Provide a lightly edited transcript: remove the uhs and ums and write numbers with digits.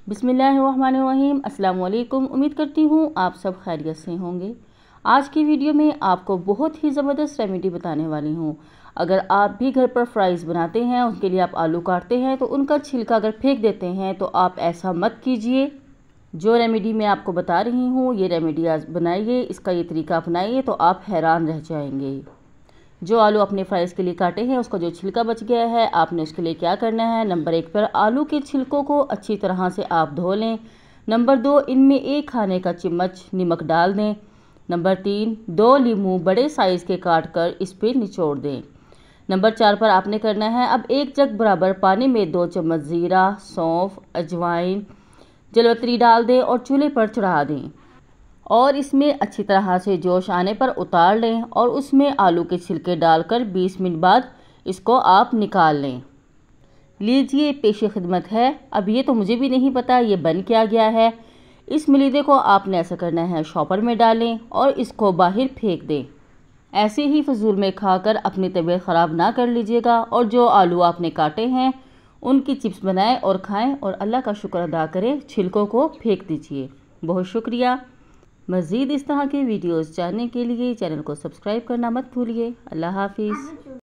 बिस्मिल्लाहिर्रहमानिर्रहीम। अस्सलाम वालेकुम। उम्मीद करती हूँ आप सब खैरियत से होंगे। आज की वीडियो में आपको बहुत ही ज़बरदस्त रेमेडी बताने वाली हूँ। अगर आप भी घर पर फ्राइज़ बनाते हैं, उसके लिए आप आलू काटते हैं तो उनका छिलका अगर फेंक देते हैं तो आप ऐसा मत कीजिए। जो रेमेडी मैं आपको बता रही हूँ, ये रेमेडी आज बनाइए, इसका ये तरीका अपनाइए तो आप हैरान रह जाएंगे। जो आलू अपने फ्राइज़ के लिए काटे हैं, उसका जो छिलका बच गया है, आपने उसके लिए क्या करना है। नंबर 1 पर आलू के छिलकों को अच्छी तरह से आप धो लें। नंबर 2, इनमें 1 खाने का चम्मच नमक डाल दें। नंबर 3, 2 नींबू बड़े साइज़ के काट कर इस पर निचोड़ दें। नंबर 4 पर आपने करना है, अब 1 जग बराबर पानी में 2 चम्मच ज़ीरा, सौंफ, अजवाइन, जलवतरी डाल दें और चूल्हे पर चढ़ा दें और इसमें अच्छी तरह से जोश आने पर उतार लें और उसमें आलू के छिलके डालकर 20 मिनट बाद इसको आप निकाल लें। लीजिए, पेश खिदमत है। अब ये तो मुझे भी नहीं पता ये बन क्या गया है। इस मलीदे को आपने ऐसा करना है, शॉपर में डालें और इसको बाहर फेंक दें। ऐसे ही फजूल में खाकर अपनी तबीयत ख़राब ना कर लीजिएगा। और जो आलू आपने काटे हैं उनकी चिप्स बनाएं और खाएं और अल्लाह का शुक्र अदा करें, छिलकों को फेंक दीजिए। बहुत शुक्रिया। मज़ीद इस तरह के वीडियोस जानने के लिए चैनल को सब्सक्राइब करना मत भूलिए। अल्लाह हाफिज़।